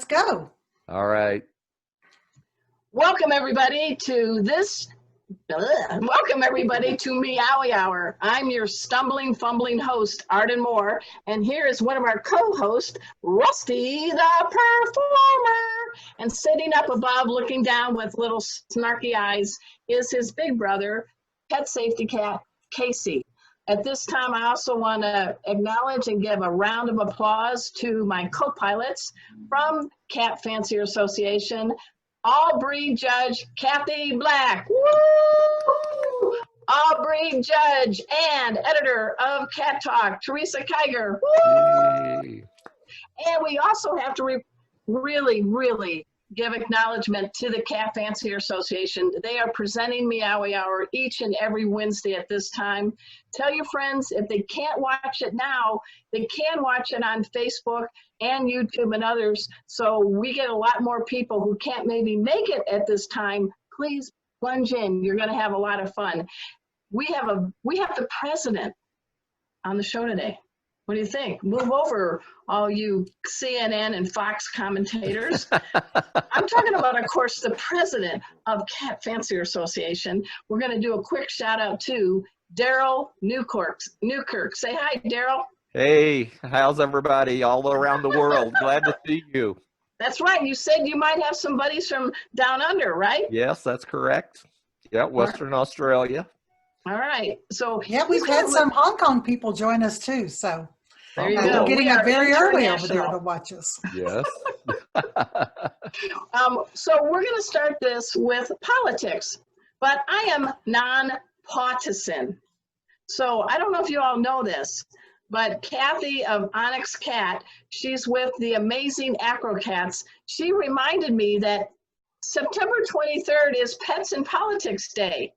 let's go. All right. Welcome everybody to Meowy Hour. I'm your stumbling, fumbling host, Arden Moore, and here is one of our co-hosts, Rusty the Performer. And sitting up above, looking down with little snarky eyes, is his big brother, pet safety cat, Casey. At this time, I also want to acknowledge and give a round of applause to my co-pilots from Cat Fancier Association, All Breed Judge Kathy Black, woo! All Breed Judge and editor of Cat Talk, Teresa Kiger, woo! And we also have to really give acknowledgement to the Cat Fancier Association. They are presenting Meowy Hour each and every Wednesday at this time. Tell your friends, if they can't watch it now, they can watch it on Facebook and YouTube and others. So we get a lot more people who can't maybe make it at this time. Please plunge in. You're going to have a lot of fun. We have the president on the show today. What do you think? Move over, all you CNN and Fox commentators. I'm talking about, of course, the president of Cat Fancier Association. We're going to do a quick shout out to Darrell Newkirk. Say hi, Darrell. Hey, how's everybody all around the world? Glad to see you. That's right. You said you might have some buddies from down under, right? Yes, that's correct. Yeah, Western Australia. All right. So yeah, we've had some Hong Kong people join us too. So there you go. They're getting up very early over there to watch us. Yes. So we're going to start this with politics, but I am non-partisan. So I don't know if you all know this, but Kathy of Onyx Cat, she's with the amazing Acrocats. She reminded me that September 23rd is Pets in Politics Day.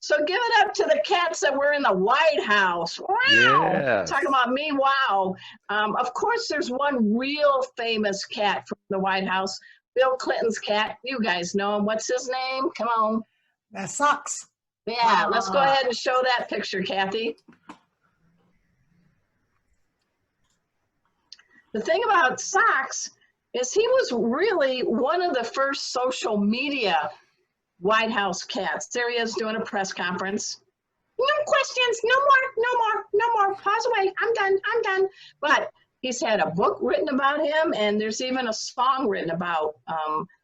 So give it up to the cats that were in the White House. Wow. Yes. Talking about me, wow. Of course, there's one real famous cat from the White House, Bill Clinton's cat. You guys know him. What's his name? Come on. That's Socks. Yeah, let's go ahead and show that picture, Kathy. The thing about Socks is he was really one of the first social media White House cats. There he is doing a press conference. No questions, no more. Pause away, I'm done. But he's had a book written about him, and there's even a song written about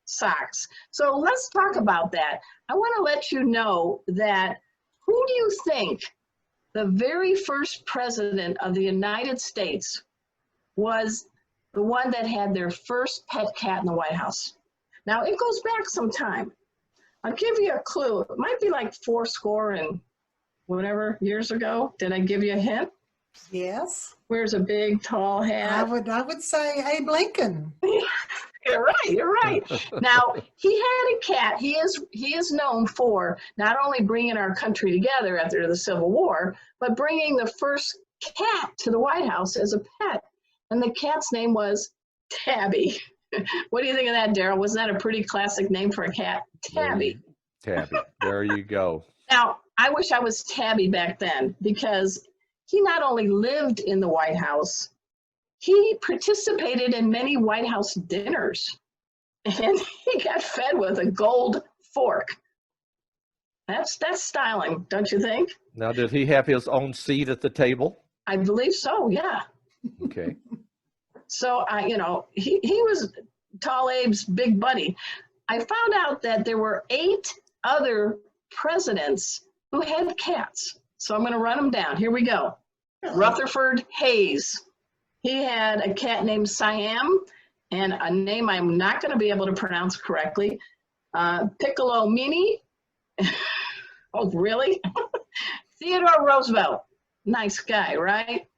Socks. So let's talk about that. I want to let you know that who do you think the very first president of the United States was the one that had their first pet cat in the White House? Now, it goes back some time. I'll give you a clue. It might be like 40 and whatever years ago. Did I give you a hint? Yes. Wears a big, tall hat. I would say Abe Lincoln. You're right. Now, he had a cat. He is known for not only bringing our country together after the Civil War, but bringing the first cat to the White House as a pet. And the cat's name was Tabby. What do you think of that, Darrell? Wasn't that a pretty classic name for a cat? Tabby. Tabby. There you go. Now, I wish I was Tabby back then, because he not only lived in the White House, he participated in many White House dinners, and he got fed with a gold fork. That's styling, don't you think? Now, did he have his own seat at the table? I believe so, yeah. Okay. So, he was Tall Abe's big buddy. I found out that there were 8 other presidents who had cats. So I'm going to run them down. Here we go. Rutherford Hayes. He had a cat named Siam, and a name I'm not going to be able to pronounce correctly. Piccolo Mini. Oh, really? Theodore Roosevelt. Nice guy, right?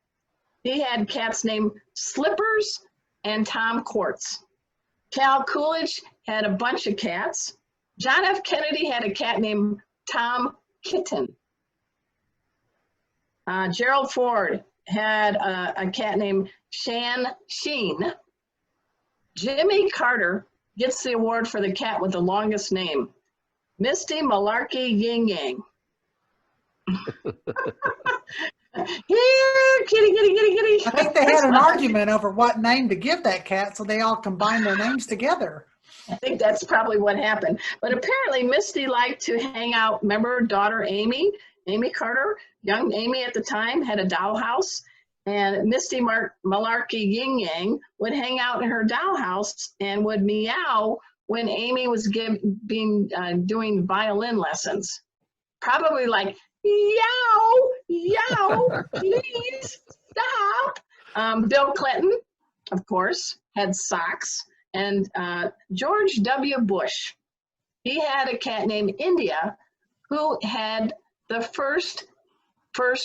He had cats named Slippers and Tom Quartz. Cal Coolidge had a bunch of cats. John F. Kennedy had a cat named Tom Kitten. Gerald Ford had a cat named Shan Sheen. Jimmy Carter gets the award for the cat with the longest name, Misty Malarkey Ying Yang. Here, kitty, kitty, kitty, kitty. I think they had an argument over what name to give that cat, so they all combined their names together. I think that's probably what happened. But apparently Misty liked to hang out. Remember her daughter Amy Carter, young Amy at the time, had a dollhouse. And Misty Malarkey Yin Yang would hang out in her dollhouse and would meow when Amy was doing violin lessons. Probably like, yow, yow, please stop. Bill Clinton, of course, had socks. And George W. Bush, he had a cat named India who had the first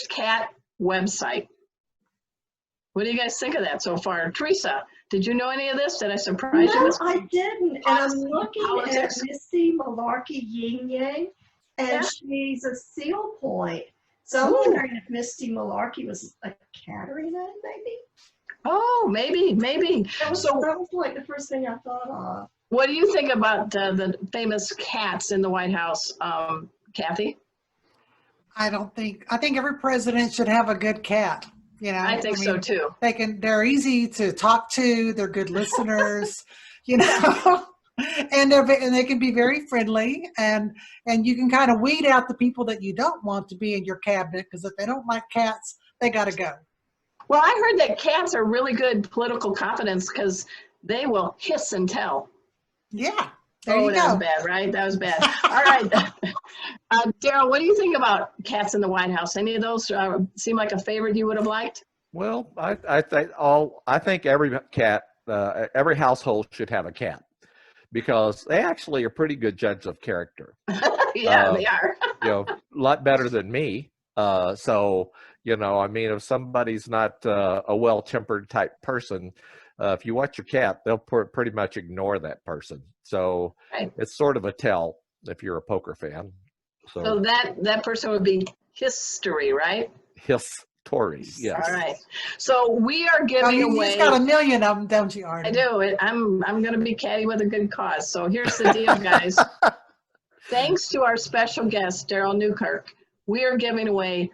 cat website. What do you guys think of that so far? Teresa, did you know any of this? Did I surprise you? No, I didn't. And I'm looking Politics. at Misty Malarkey Yin Yang, and Yeah. she's a seal point. So I'm Ooh. wondering if Misty Malarkey was a cattery name, maybe? Oh, maybe. That was So like the first thing I thought of. what do you think about the famous cats in the White House, Kathy? I think every president should have a good cat. You know, I think so mean, too. they're easy to talk to. They're good listeners, you know, and they can be very friendly, and you can kind of weed out the people that you don't want to be in your cabinet, because if they don't like cats, they got to go. Well, I heard that cats are really good political confidence because they will hiss and tell. Yeah, there you That was go. bad, right? That was bad. All right. Darrell, what do you think about cats in the White House? Any of those seem like a favorite you would have liked? Well, I think every cat, every household should have a cat, because they actually are pretty good judges of character. Yeah, they are. You know, a lot better than me. So, you know, I mean, if somebody's not a well-tempered type person, if you watch your cat, they'll pretty much ignore that person. So Right. it's sort of a tell if you're a poker fan. So that person would be history, right? History, yes. All right. So we are Oh, giving you away. just got a million of them, don't you, Arden? I do. I'm going to be catty with a good cause. So here's the deal, guys. Thanks to our special guest, Darrell Newkirk, we are giving away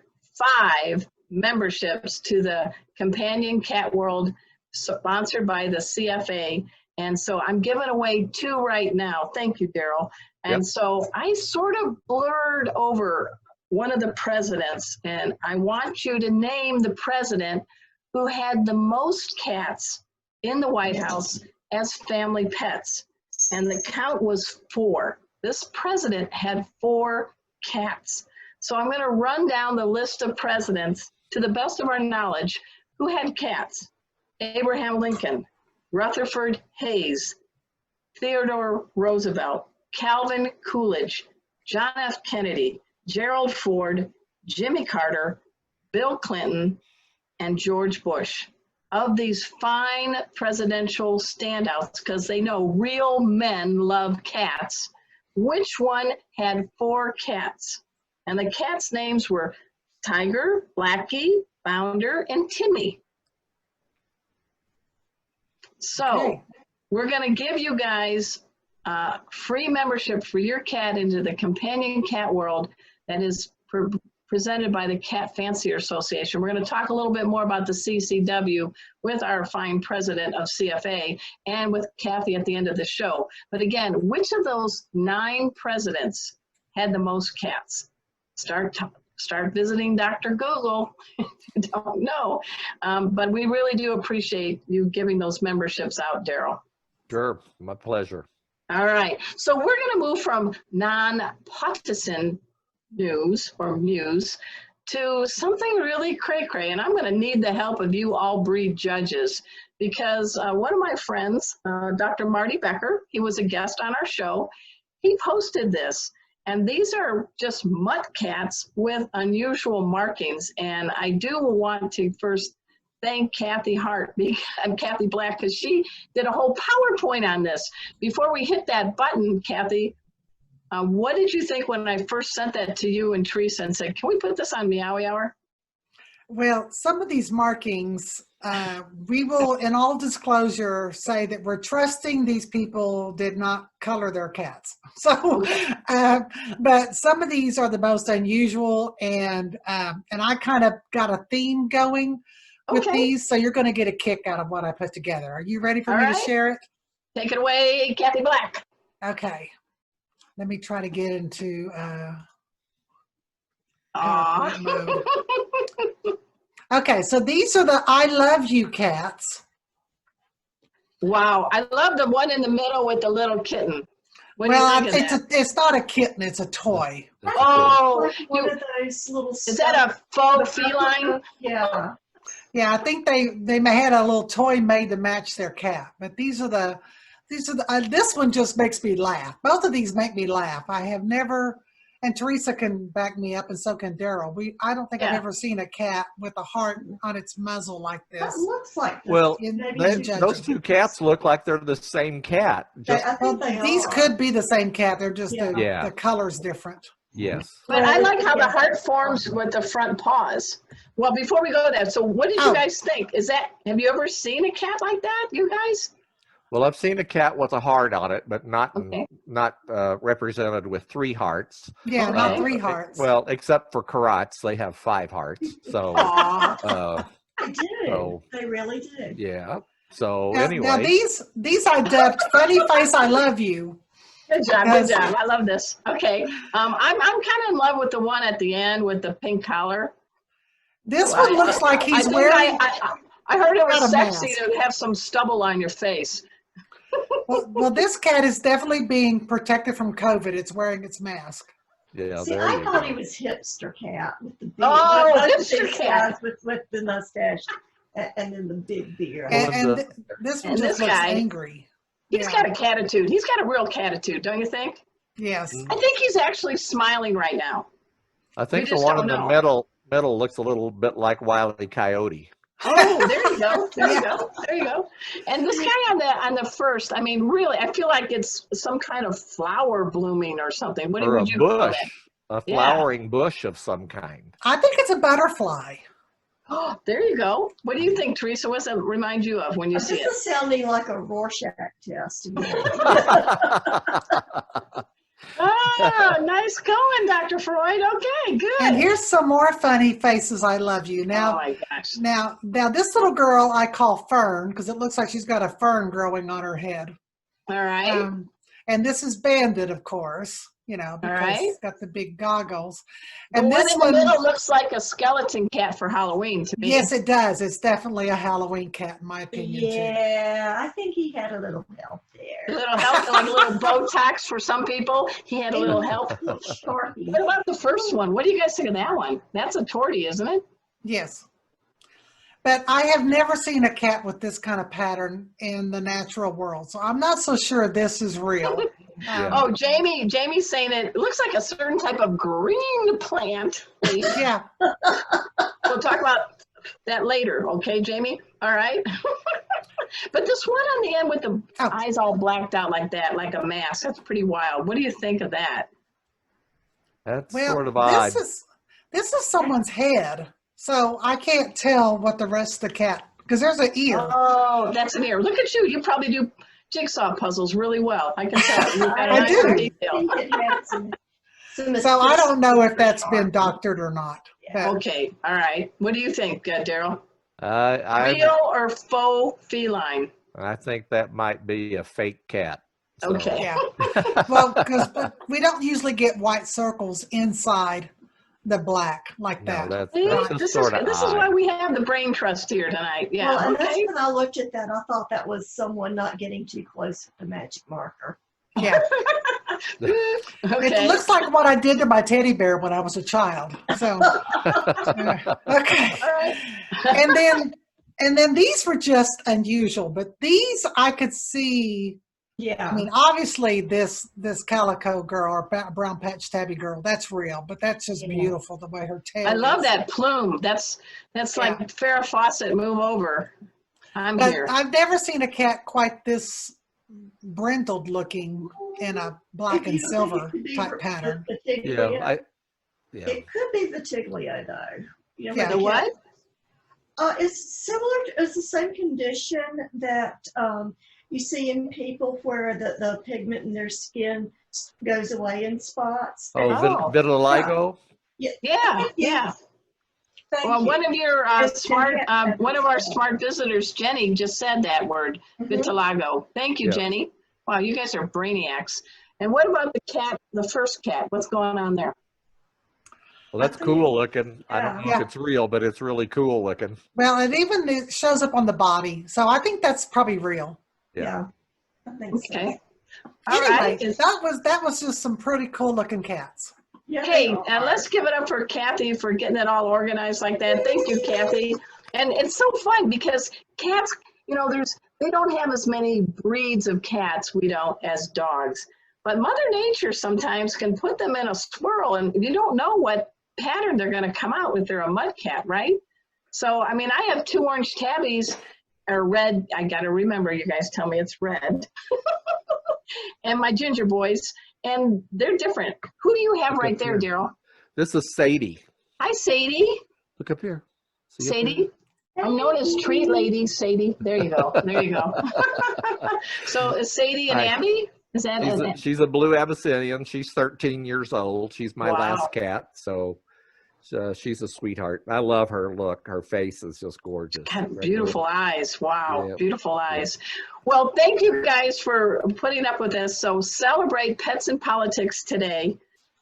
5 memberships to the Companion Cat World, sponsored by the CFA. And so I'm giving away 2 right now. Thank you, Darrell. And Yep. so I sort of blurred over one of the presidents, and I want you to name the president who had the most cats in the White House as family pets. And the count was 4. This president had 4 cats. So I'm going to run down the list of presidents to the best of our knowledge who had cats. Abraham Lincoln, Rutherford Hayes, Theodore Roosevelt, Calvin Coolidge, John F. Kennedy, Gerald Ford, Jimmy Carter, Bill Clinton, and George Bush. Of these fine presidential standouts, because they know real men love cats, which one had 4 cats? And the cats' names were Tiger, Blackie, Bounder, and Timmy. So Okay. we're going to give you guys free membership for your cat into the Companion Cat World that is presented by the Cat Fancier Association. We're going to talk a little bit more about the CCW with our fine president of CFA and with Kathy at the end of the show. But again, which of those 9 presidents had the most cats? Start visiting Dr. Google if you don't know. But we really do appreciate you giving those memberships out, Darrell. Sure, my pleasure. All right, so we're going to move from non-partisan news or muse to something really cray-cray, and I'm going to need the help of you all breed judges, because one of my friends, Dr. Marty Becker, he was a guest on our show, he posted this, and these are just mutt cats with unusual markings, and I do want to first thank Kathy Kathy Black, because she did a whole PowerPoint on this. Before we hit that button, Kathy, what did you think when I first sent that to you and Teresa and said, can we put this on Meowy Hour? Well, some of these markings, we will, in all disclosure, say that we're trusting these people did not color their cats. So, but some of these are the most unusual, and I kind of got a theme going with these, so you're going to get a kick out of what I put together. Are you ready for me to share it? Take it away, Kathy Black. Okay. Let me try to get into Aw. PowerPoint mode. Okay, so these are the I love you cats. Wow, I love the one in the middle with the little kitten. What Well, do you think of that? it's not a kitten, it's a toy. Oh, Like one of those little. is that a faux feline? Yeah. Yeah, I think they may had a little toy made to match their cat, but these are the this one just makes me laugh. Both of these make me laugh. I have never, and Teresa can back me up, and so can Darrell. I don't think I've ever seen a cat with a heart on its muzzle like That this. looks like this. Well, Maybe those two cats look like they're the same cat. Just, I think they These are. could be the same cat. They're just Yeah. the color's different. yes. But I like how the heart forms with the front paws. Well, before we go there, so what did you guys think? Have you ever seen a cat like that, you guys? Well, I've seen a cat with a heart on it, but not represented with 3 hearts. Yeah, not 3 hearts. Well, except for Karats, they have 5 hearts. So, They do. So- They really do. yeah. So Now anyway, these I dubbed Funny Face I Love You. Good job, good job. I love this. Okay, I'm kind of in love with the one at the end with the pink collar. This one looks like he's wearing. I heard it was Not a sexy mask. to have some stubble on your face. Well, this cat is definitely being protected from COVID. It's wearing its mask. yeah, See, there I you thought go. he was hipster cat with the beard. Oh, Both of hipster these cat. guys with the mustache and then the big beard. And this one and just this looks guy- angry. He's got a catitude. He's got a real catitude, don't you think? Yes. I think he's actually smiling right now. I think the just one don't in the know. middle looks a little bit like Wile E. Coyote. Oh, there you go. There you go. There you go. And this guy on the first, I mean, really, I feel like it's some kind of flower blooming or something. What Or a would you call bush, that? a flowering bush of some kind. I think it's a butterfly. Oh, there you go. What do you think, Teresa? What's that remind you of when you see This it? is sounding like a Rorschach test. Ah, nice going, Dr. Freud. Okay, good. And here's some more funny faces I love you. oh Now, my gosh. now this little girl I call Fern because it looks like she's got a fern growing on her head. All right. And this is Bandit, of course, because right. it's got the big goggles. The And one this in the middle looks like a skeleton cat for Halloween to me. yes, it does. It's definitely a Halloween cat, in my opinion, too. Yeah, I think he had a little help A there. little help, like a little Botox for some people. He had a little help. Little Sharpie. What about the first one? What do you guys think of that one? That's a tortie, isn't it? Yes. But I have never seen a cat with this kind of pattern in the natural world. So I'm not so sure this is real. Yeah. Oh, Jamie's saying it looks like a certain type of green plant. Yeah. We'll talk about that later, okay, Jamie? All right. But this one on the end with the eyes all blacked out like that, like a mask, that's pretty wild. What do you think of that? That's Well, sort of odd. this is someone's head. So I can't tell what the rest of the cat, because there's an ear. Oh, that's an ear. Look at you. You probably do jigsaw puzzles really well. I can tell. You've got a I nice do. detail. I think it had some So I don't know if that's been doctored or not. Yeah. But Okay. All right. What do you think, Darrell? I Real or faux feline? think that might be a fake cat. So, Okay. yeah. Well, because we don't usually get white circles inside the black like No, that. that's just sort of This is why we have the brain trust here tonight. Yeah. Well, and that's Okay. when I looked at that, I thought that was someone not getting too close with the magic marker. Yeah. Okay. It looks like what I did to my teddy bear when I was a child. So, okay. All right. And then these were just unusual, but these I could see. Yeah. I mean, obviously this calico girl or brown patch tabby girl, that's real, but that's just beautiful the way her tail. I love is. that plume. That's like Farrah Fawcett. Move over. I'm But here. I've never seen a cat quite this brindled looking in a black and silver type pattern. yeah, It could be Vitiglio, though. You know, Yeah. The what? It's similar. It's the same condition that you see in people where the pigment in their skin goes away in spots. Oh, Oh. vitiligo. Yeah, Thank you. yeah. Thank Well, you. one of your one of our Yeah. smart visitors, Jenny, just said that word, Mhm. vitiligo. Thank you, Yes. Jenny. Wow, you guys are brainiacs. And what about the cat, the first cat? What's going on there? Well, that's I think- cool looking. I don't know Yeah. if it's real, but it's really cool looking. Well, it shows up on the body, so I think that's probably real. Yeah. I think so. Okay. All Anyway, right. that was just some pretty cool looking cats. Yeah, Hey, they are. let's give it up for Kathy for getting it all organized like that. Thank you, Kathy. And it's so fun because cats, you know, they don't have as many breeds of cats, we don't, as dogs. But Mother Nature sometimes can put them in a swirl, and you don't know what pattern they're going to come out with. They're a mud cat, right? So, I mean, I have 2 orange tabbies, or red. I got to remember, you guys tell me it's red. And my ginger boys, and they're different. Who do you have Look right up there, here. Darrell? This is Sadie. Hi, Sadie. Look up here. See up Sadie. I'm known as Treat Lady, Sadie. There you go. There you go. So is Sadie and Hi. Abby? Is that here? She's a blue Abyssinian. She's 13 years old. She's my Wow. last cat. So she's a sweetheart. I love her look. Her face is just gorgeous. God, beautiful eyes. Wow, Yeah. beautiful eyes. Well, thank you guys for putting up with this. So celebrate pets and politics today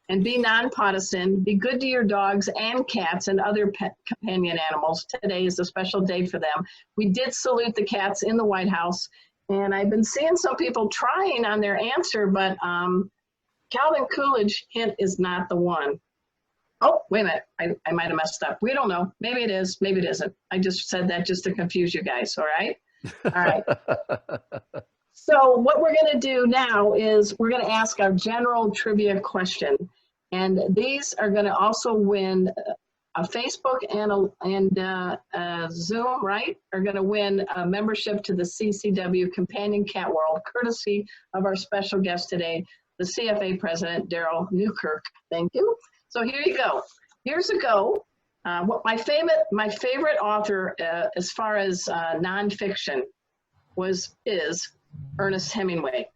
and be nonpartisan. Be good to your dogs and cats and other pet companion animals. Today is a special day for them. We did salute the cats in the White House, and I've been seeing some people trying on their answer, but Calvin Coolidge hint is not the one. Oh, wait a minute. I might have messed up. We don't know. Maybe it is. Maybe it isn't. I just said that just to confuse you guys. All right. All right. So what we're going to do now is we're going to ask our general trivia question. And these are going to also win a Facebook and a Zoom, right? Are going to win a membership to the CCW Companion Cat World, courtesy of our special guest today, the CFA president, Darrell Newkirk. Thank you. So here you go. Years ago, what my favorite author as far as nonfiction is Ernest Hemingway.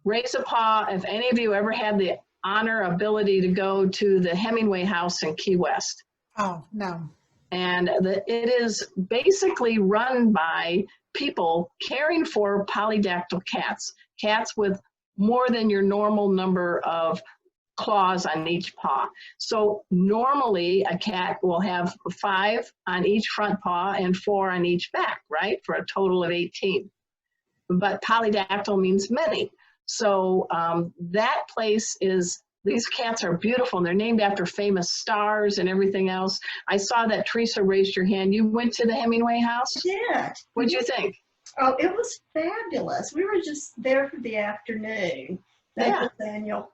Raise a paw if any of you ever had the ability to go to the Hemingway house in Key West. Oh, no. And it is basically run by people caring for polydactyl cats, cats with more than your normal number of claws on each paw. So normally a cat will have 5 on each front paw and 4 on each back, right? For a total of 18. But polydactyl means many. So that place is, these cats are beautiful, and they're named after famous stars and everything else. I saw that Teresa raised your hand. You went to the Hemingway house? Yeah. What'd you think? Oh, it was fabulous. We were just there for the afternoon. Thank you, Daniel.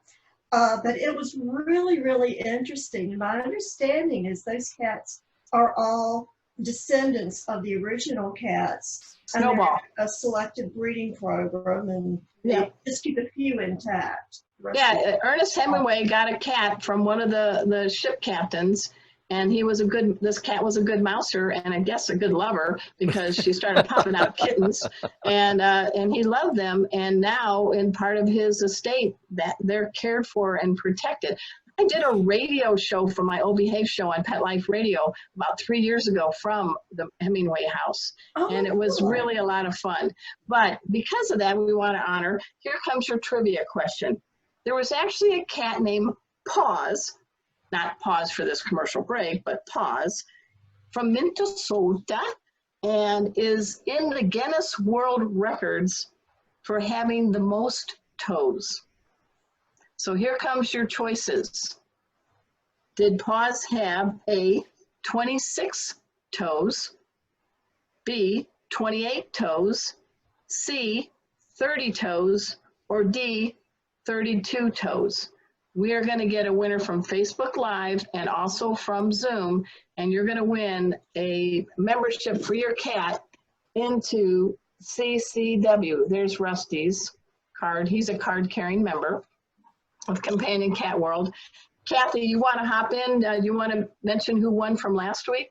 But it was really, really interesting. And my understanding is those cats are all descendants of the original cats. And Snowball. a selective breeding program, and they just keep a few intact. Yeah, Ernest Hemingway got a cat from one of the ship captains, and this cat was a good mouser, and I guess a good lover, because she started popping out kittens, and he loved them. And now, in part of his estate, that they're cared for and protected. I did a radio show for my Oh Behave show on Pet Life Radio about 3 years ago from the Hemingway house. And it was really a lot of fun. But because of that, we want to honor, here comes your trivia question. There was actually a cat named Paws, not pause for this commercial break, but Paws, from Minnesota, and is in the Guinness World Records for having the most toes. So here comes your choices. Did Paws have A, 26 toes, B, 28 toes, C, 30 toes, or D, 32 toes? We are going to get a winner from Facebook Live and also from Zoom, and you're going to win a membership for your cat into CCW. There's Rusty's card. He's a card-carrying member of Companion Cat World. Kathy, you want to hop in? Do you want to mention who won from last week?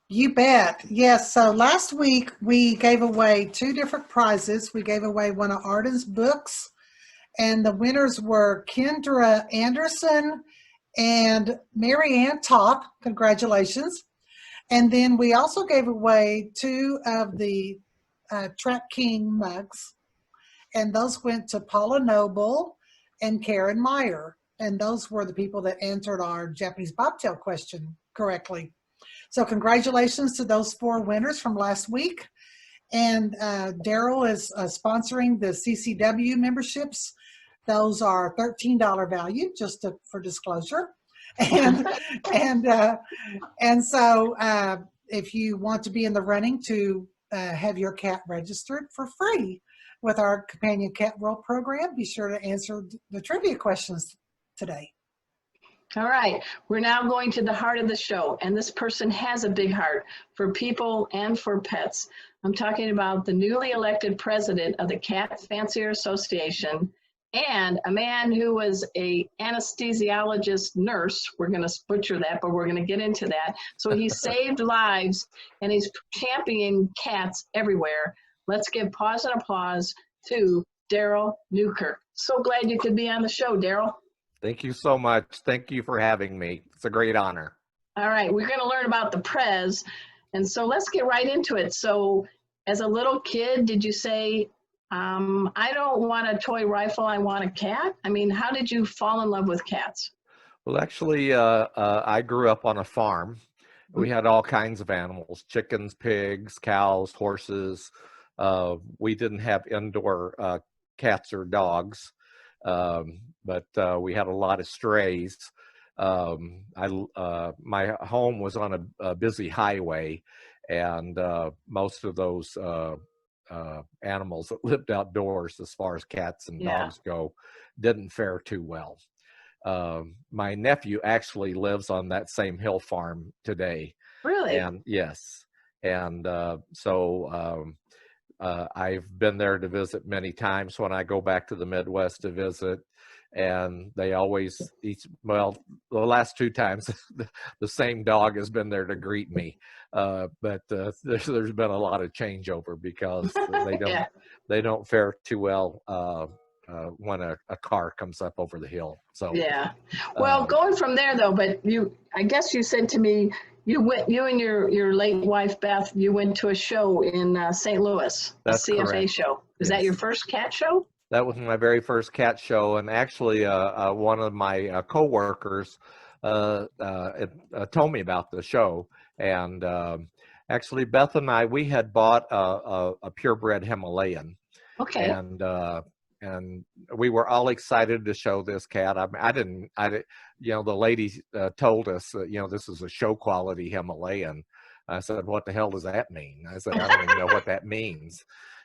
You bet. Yes. So last week we gave away 2 different prizes. We gave away one of Arden's books, and the winners were Kendra Anderson and Mary Ann Topp. Congratulations. And then we also gave away 2 of the Trap King mugs, and those went to Paula Noble and Karen Meyer. And those were the people that answered our Japanese bobtail question correctly. So congratulations to those 4 winners from last week. And Darrell is sponsoring the CCW memberships. Those are $13 value, just for disclosure. And and so if you want to be in the running to have your cat registered for free with our Companion Cat World program, be sure to answer the trivia questions today. All right, we're now going to the heart of the show, and this person has a big heart for people and for pets. I'm talking about the newly elected president of the Cat Fancier Association and a man who was a anesthesiologist nurse. We're going to butcher that, but we're going to get into that. So he saved lives, and he's championing cats everywhere. Let's give pause and applause to Darrell Newkirk. So glad you could be on the show, Darrell. Thank you so much. Thank you for having me. It's a great honor. All right, we're going to learn about the Prez. And so let's get right into it. So as a little kid, did you say, I don't want a toy rifle, I want a cat? I mean, how did you fall in love with cats? Well, actually, I grew up on a farm. We had all kinds of animals, chickens, pigs, cows, horses. We didn't have indoor cats or dogs. But we had a lot of strays. My home was on a busy highway, and most of those animals that lived outdoors, as far as cats and dogs go, didn't fare too well. My nephew actually lives on that same hill farm today. Really? And yes, and so I've been there to visit many times when I go back to the Midwest to visit, and they always well, the last 2 times the same dog has been there to greet me, but there's been a lot of changeover because they don't fare too well when a car comes up over the hill. So yeah, well, going from there though, but I guess you said to me, you and your late wife Beth, you went to a show in St. Louis, That's a CFA correct. show. Was that your first cat show? That was my very first cat show, and actually one of my coworkers told me about the show, and actually Beth and I, we had bought a purebred Himalayan. Okay. And we were all excited to show this cat. I didn't, the lady told us that, this is a show quality Himalayan. I said, what the hell does that mean? I said, I don't even know what that means.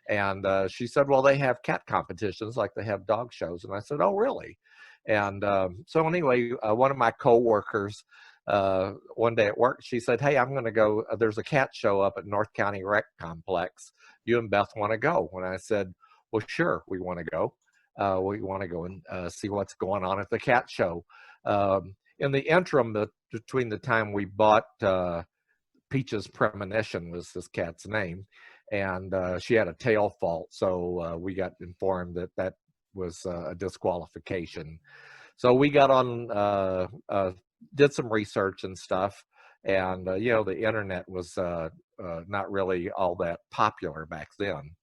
And she said, well, they have cat competitions like they have dog shows. And I said, oh, really? And so anyway, one of my coworkers, one day at work, she said, hey, I'm going to go, there's a cat show up at North County Rec Complex. You and Beth want to go? And I said, well, sure, we want to go. We want to go and see what's going on at the cat show. In the interim, between the time we bought Peach's Premonition was this cat's name, and she had a tail fault, so we got informed that was a disqualification. So we got on, did some research and stuff, and the internet was not really all that popular back then.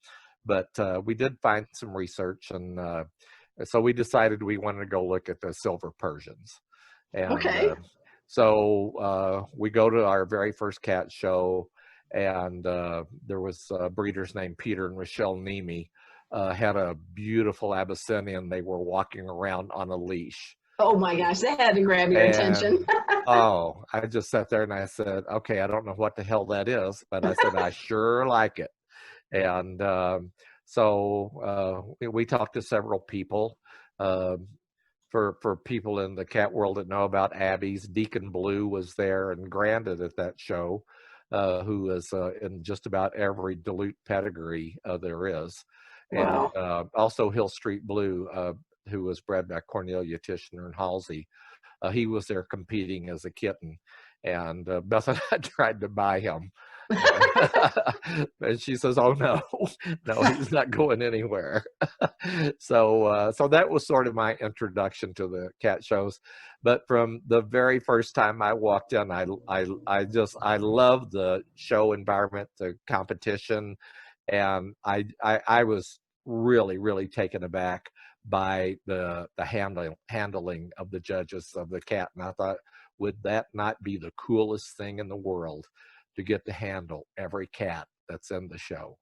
But we did find some research, and so we decided we wanted to go look at the silver Persians. And okay. So we go to our very first cat show, and there was breeders named Peter and Rochelle Nemi, had a beautiful Abyssinian. They were walking around on a leash. Oh my gosh, that had to grab your attention. Oh, I just sat there and I said, okay, I don't know what the hell that is, but I said, I sure like it. And so we talked to several people. For people in the cat world that know about Abby's, Deacon Blue was there and granted at that show, who is in just about every Duluth pedigree there is. Wow. And also Hill Street Blue, who was bred by Cornelia Tishner and Halsey. He was there competing as a kitten. and Beth and I tried to buy him. And she says, "Oh no, no, he's not going anywhere." So that was sort of my introduction to the cat shows. But from the very first time I walked in, I loved the show environment, the competition, and I was really taken aback by the handling of the judges of the cat, and I thought, would that not be the coolest thing in the world to get to handle every cat that's in the show?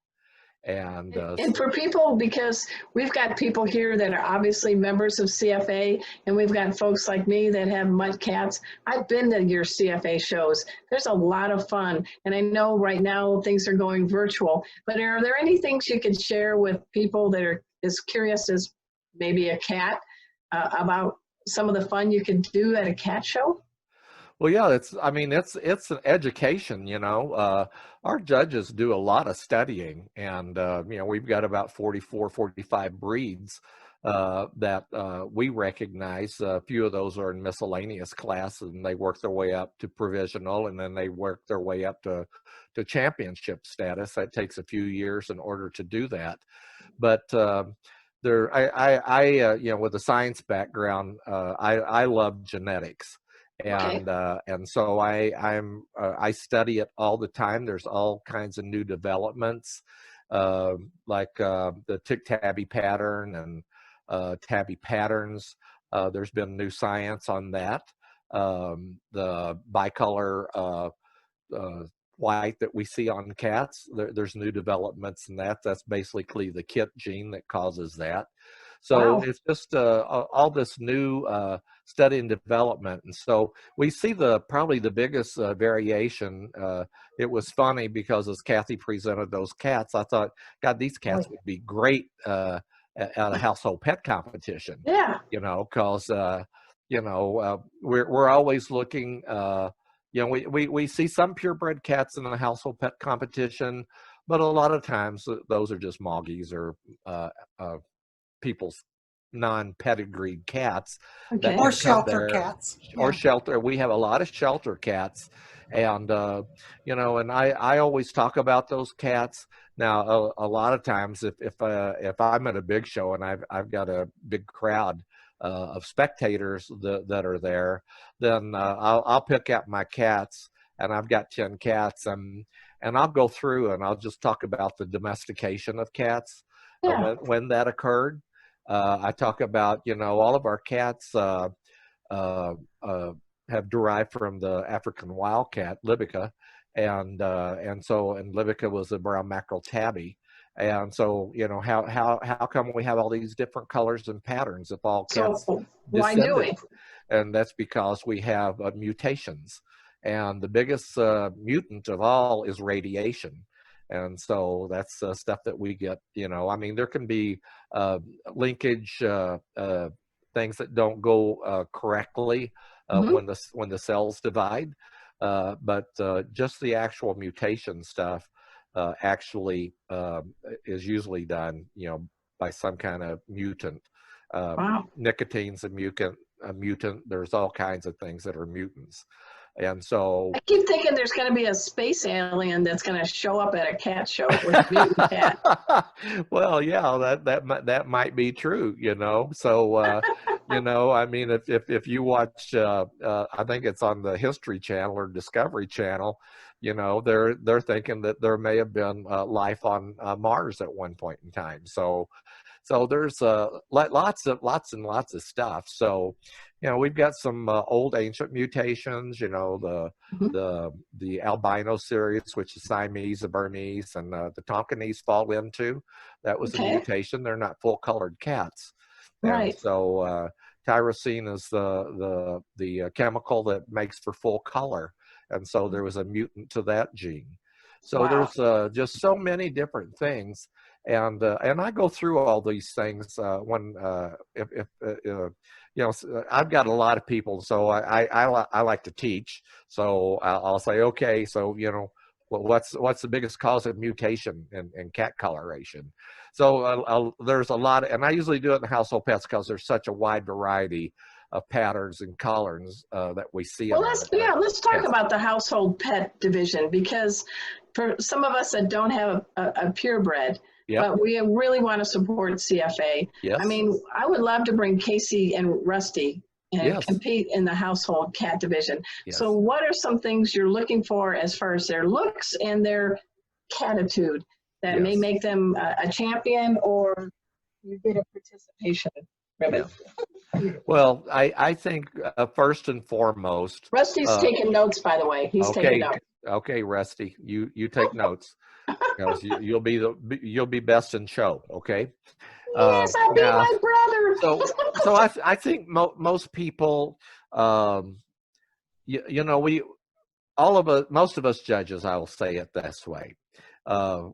And for people, because we've got people here that are obviously members of CFA, and we've got folks like me that have mutt cats. I've been to your CFA shows. There's a lot of fun. And I know right now things are going virtual, but are there any things you could share with people that are as curious as maybe a cat about some of the fun you could do at a cat show? Well, yeah, it's an education, our judges do a lot of studying, and, we've got about 44, 45 breeds that we recognize. A few of those are in miscellaneous class, and they work their way up to provisional, and then they work their way up to championship status. That takes a few years in order to do that. But with a science background, I love genetics. And so I study it all the time. There's all kinds of new developments, like the tick tabby pattern and tabby patterns. There's been new science on that. The bicolor white that we see on cats, there's new developments in that. That's basically the KIT gene that causes that. So It's just all this new study and development. And so we see probably the biggest variation. It was funny because as Kathy presented those cats, I thought, God, these cats would be great at a household pet competition. Yeah. Because we're always looking. We see some purebred cats in the household pet competition, but a lot of times those are just moggies or people's non-pedigreed cats. Or shelter cats. Or shelter. We have a lot of shelter cats. And, and I always talk about those cats. Now, a lot of times if I'm at a big show and I've got a big crowd of spectators that are there, then I'll pick out my cats, and I've got 10 cats, and I'll go through and I'll just talk about the domestication of cats, when that occurred. I talk about, all of our cats have derived from the African wildcat, Libica, and Libica was a brown mackerel tabby. And so, how come we have all these different colors and patterns if all cats why do we? And that's because we have mutations. And the biggest mutant of all is radiation. And so that's stuff that we get, there can be linkage things that don't go correctly when the cells divide. But just the actual mutation stuff actually is usually done, by some kind of mutant. Nicotine's a mutant. There's all kinds of things that are mutants. And so I keep thinking there's going to be a space alien that's going to show up at a cat show with a mutant cat. Well, yeah, that might be true, So, if you watch, I think it's on the History Channel or Discovery Channel, they're thinking that there may have been life on Mars at one point in time. So there's lots and lots of stuff. So, we've got some old ancient mutations, the albino series, which is Siamese, the Bernese, and the Tonkinese fall into. That was a mutation. They're not full colored cats. Right. And so tyrosine is the chemical that makes for full color. And so there was a mutant to that gene. So there's just so many different things. And I go through all these things when I've got a lot of people, so I like to teach. So I'll say, okay, so what's the biggest cause of mutation in cat coloration? So there's a lot, and I usually do it in household pets because there's such a wide variety patterns and colors that we see. Well, in our let's talk cats. about the household pet division, because for some of us that don't have a purebred, Yep. but we really want to support CFA. Yes. I mean, I would love to bring Casey and Rusty and Yes. compete in the household cat division. Yes. So what are some things you're looking for as far as their looks and their catitude that may Yes. make them a champion, or you get a participation ribbon? Well, I think first and foremost, Rusty's taking notes, by the way. He's taking notes. Okay, Rusty, you take notes, because you'll be best in show. Okay. Yes, I'll be my brother. So I think most people, most of us judges, I will say it this way.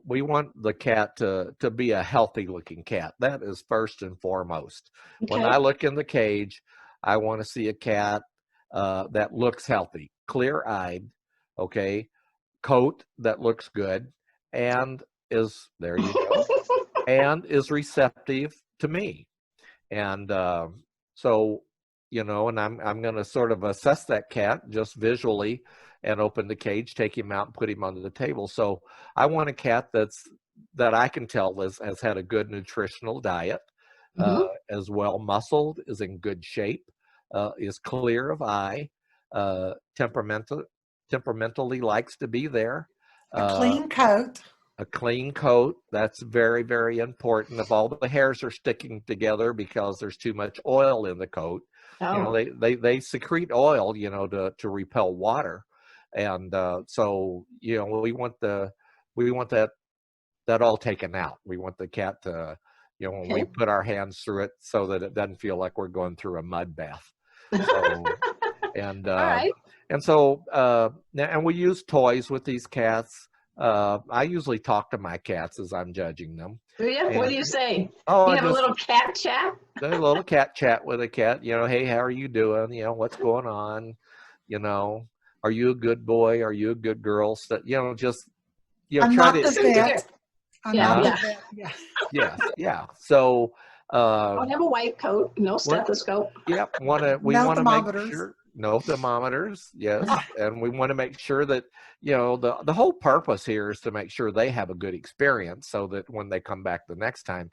We want the cat to be a healthy looking cat. That is first and foremost. Okay. When I look in the cage, I want to see a cat that looks healthy, clear eyed, okay, coat that looks good, and is, there you go, and is receptive to me. And so, and I'm going to sort of assess that cat just visually and open the cage, take him out and put him on the table. So I want a cat that I can tell has had a good nutritional diet, as well muscled, is in good shape, is clear of eye, temperamentally likes to be there. A clean coat. A clean coat, that's very, very important. If all the hairs are sticking together because there's too much oil in the coat, they secrete oil, to repel water. And so, we want that all taken out. We want the cat to, when we put our hands through it, so that it doesn't feel like we're going through a mud bath. So, and right. And so, and we use toys with these cats. I usually talk to my cats as I'm judging them. Do you? What do you say? Oh, you have a little cat chat? A little cat chat with a cat. Hey, how are you doing? What's going on? Are you a good boy? Are you a good girl? So, just, I'm try not to. the vet. I'm not the vet. Yeah. Yeah. So. Don't have a white coat. No stethoscope. Yep. We want to make sure. No thermometers, yes, and we want to make sure that the whole purpose here is to make sure they have a good experience, so that when they come back the next time.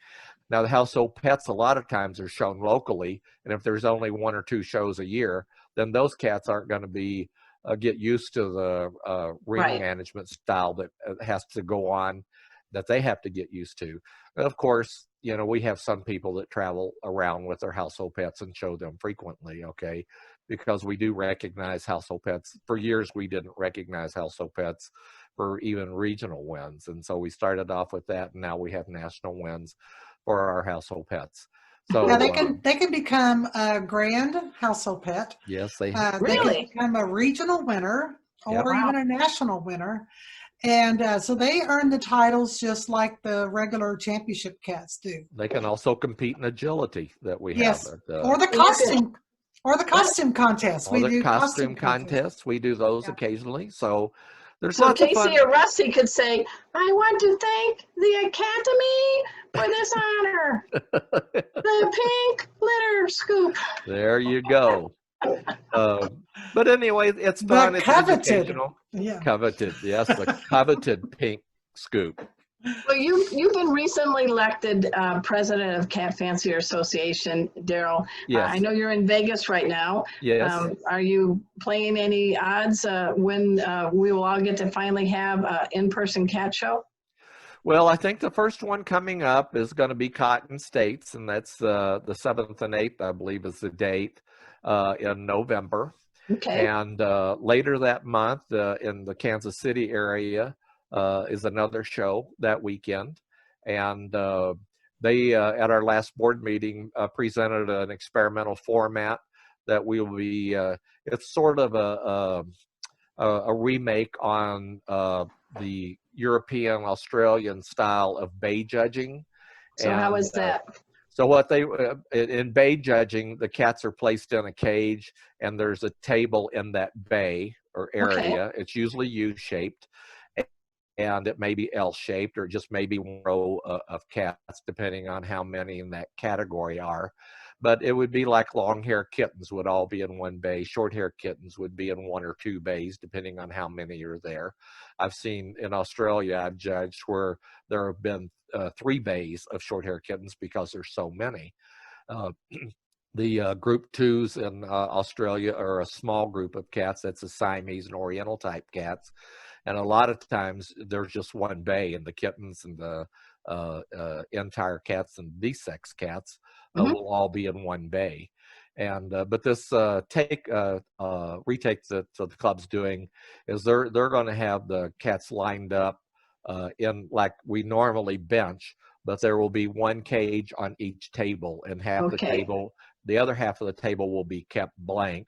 Now, the household pets a lot of times are shown locally, and if there's only 1 or 2 shows a year, then those cats aren't going to be get used to the ring management style that has to go on, that they have to get used to. And of course, we have some people that travel around with their household pets and show them frequently, okay? Because we do recognize household pets. For years, we didn't recognize household pets for even regional wins. And so we started off with that, and now we have national wins for our household pets. So now they can become a grand household pet. Yes, they really? They can become a regional winner or even a national winner. And so they earn the titles just like the regular championship cats do. They can also compete in agility that we have. Or the costume contest. We do costume contests. We do those occasionally. So there's so lots Casey of fun. or Rusty could say, "I want to thank the Academy for this honor." The pink glitter scoop. There you go. But anyway, it's fun. It's educational. Yeah. Coveted, yes, the coveted pink scoop. Well, you've been recently elected president of Cat Fancier Association, Darrell. Yes. I know you're in Vegas right now. Yes. Are you playing any odds when we will all get to finally have an in-person cat show? Well, I think the first one coming up is going to be Cotton States, and that's the 7th and 8th, I believe, is the date in November. Okay. And later that month in the Kansas City area is another show that weekend. And they, at our last board meeting, presented an experimental format that we will be, it's sort of a remake on the European, Australian style of bay judging. So how is that? So what they, in bay judging, the cats are placed in a cage and there's a table in that bay or area. Okay. It's usually U-shaped. and it may be L-shaped, or just maybe one row of cats, depending on how many in that category are. But it would be like long-hair kittens would all be in one bay. Short-hair kittens would be in 1 or 2 bays, depending on how many are there. I've seen in Australia, I've judged where there have been 3 bays of short-hair kittens because there's so many. The group 2s in Australia are a small group of cats. That's a Siamese and Oriental type cats. And a lot of times there's just 1 bay, and the kittens and the entire cats and desex cats will all be in 1 bay. And but this retake that the club's doing is they're going to have the cats lined up in like we normally bench, but there will be 1 cage on each table, and half the table, the other half of the table will be kept blank,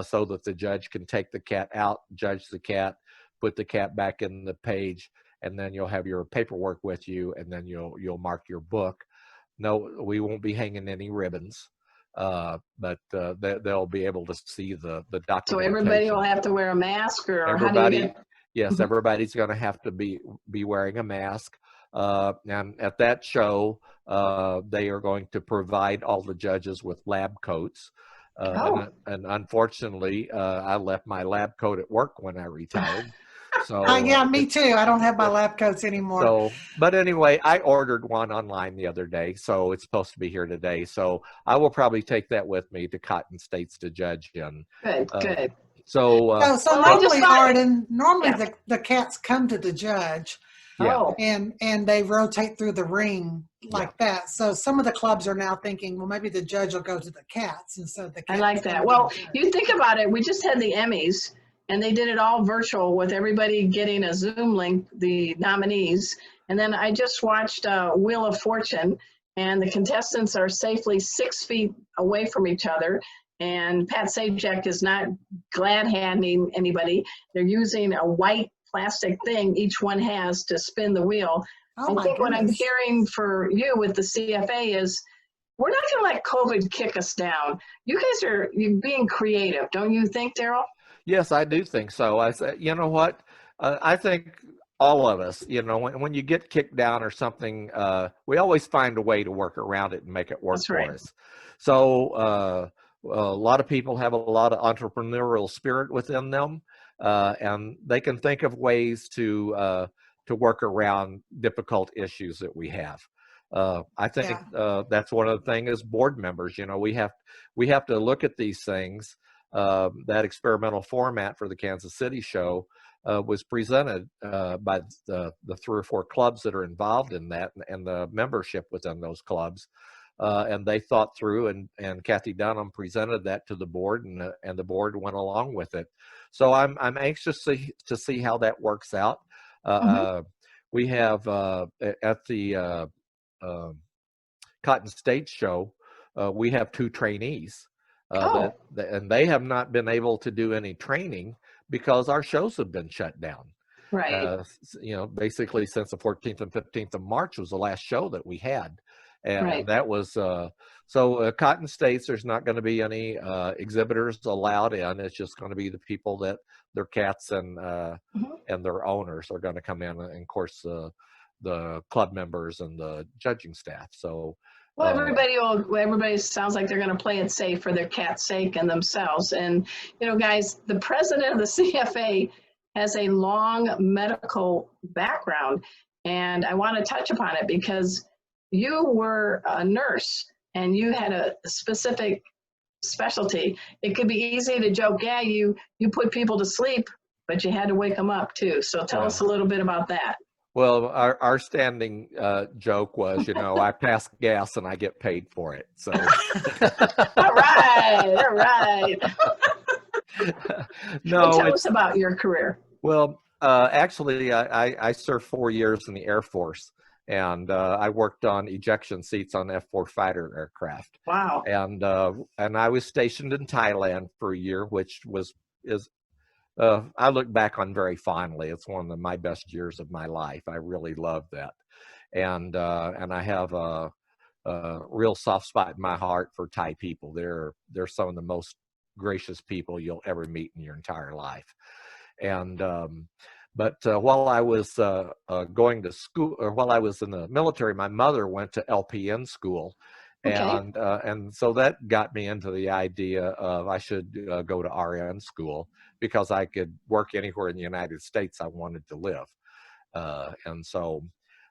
so that the judge can take the cat out, judge the cat, put the cat back in the page, and then you'll have your paperwork with you, and then you'll mark your book. No, we won't be hanging any ribbons, but they'll be able to see the documentation. So everybody will have to wear a mask, or everybody, how do you get... Yes, everybody's going to have to be wearing a mask. And at that show, they are going to provide all the judges with lab coats. And unfortunately, I left my lab coat at work when I retired. So yeah, me too. I don't have my lab coats anymore. So, but anyway, I ordered one online the other day, so it's supposed to be here today. So I will probably take that with me to Cotton States to judge in. Good. So normally, Arden, the cats come to the judge. Yeah. And they rotate through the ring like that. So some of the clubs are now thinking, well, maybe the judge will go to the cats instead of the cats. I like that. Well, you think about it. We just had the Emmys, and they did it all virtual with everybody getting a Zoom link, the nominees. And then I just watched Wheel of Fortune, and the contestants are safely 6 feet away from each other. And Pat Sajak is not glad-handing anybody. They're using a white plastic thing each one has to spin the wheel. I think what I'm hearing for you with the CFA is we're not going to let COVID kick us down. You guys are being creative, don't you think, Darrell? Yes, I do think so. I say, you know what? I think all of us, when you get kicked down or something, we always find a way to work around it and make it work for us. So a lot of people have a lot of entrepreneurial spirit within them, and they can think of ways to work around difficult issues that we have. I think that's one of the things as board members. We have to look at these things. That experimental format for the Kansas City show was presented by the 3 or 4 clubs that are involved in that, and the membership within those clubs. And they thought through, and Kathy Dunham presented that to the board, and the board went along with it. So I'm anxious to see how that works out. We have at the Cotton State show, we have 2 trainees. And they have not been able to do any training because our shows have been shut down. Right. Basically since the 14th and 15th of March was the last show that we had. And that was, so Cotton States, there's not going to be any exhibitors allowed in. It's just going to be the people that their cats and their owners are going to come in, and of course the club members and the judging staff. So well, everybody sounds like they're going to play it safe for their cat's sake and themselves. And, guys, the president of the CFA has a long medical background, and I want to touch upon it because you were a nurse and you had a specific specialty. It could be easy to joke, yeah, you put people to sleep, but you had to wake them up too. So tell us a little bit about that. Well, our standing joke was, I pass gas and I get paid for it. So, all right. No, tell us about your career. Well, actually, I served 4 years in the Air Force, and I worked on ejection seats on F-4 fighter aircraft. Wow. And I was stationed in Thailand for a year, which is. I look back on very fondly. It's one of my best years of my life. I really loved that, and I have a real soft spot in my heart for Thai people. They're some of the most gracious people you'll ever meet in your entire life, and But while I was going to school, or while I was in the military, my mother went to LPN school. Okay. And so that got me into the idea of I should go to RN school because I could work anywhere in the United States I wanted to live. And so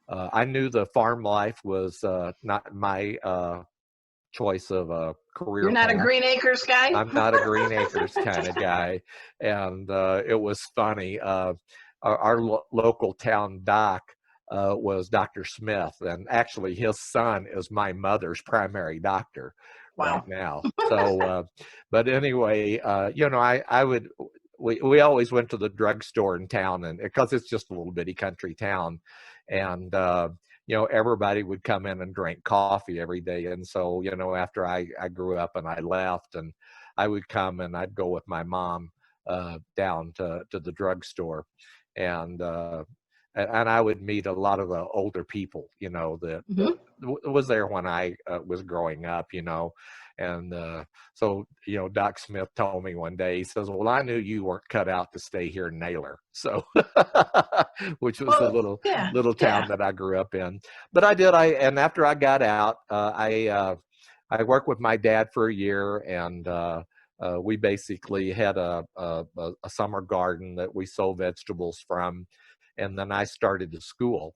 I knew the farm life was not my choice of a career You're not a path. Green Acres guy? I'm not a Green Acres kind of guy. And it was funny. Our local town doc was Dr. Smith, and actually his son is my mother's primary doctor Wow. right now. So, but anyway, you know, we always went to the drugstore in town, and because it's just a little bitty country town, and you know, everybody would come in and drink coffee every day. And so, you know, after I grew up and I left, and I would come and I'd go with my mom down to the drugstore, and I would meet a lot of the older people, you know, that was there when I was growing up, you know. And so, you know, Doc Smith told me one day, he says, well, I knew you weren't cut out to stay here in Naylor. So, which was a little town that I grew up in. But I did, and after I got out, I worked with my dad for a year, and we basically had a summer garden that we sold vegetables from. And then I started to school,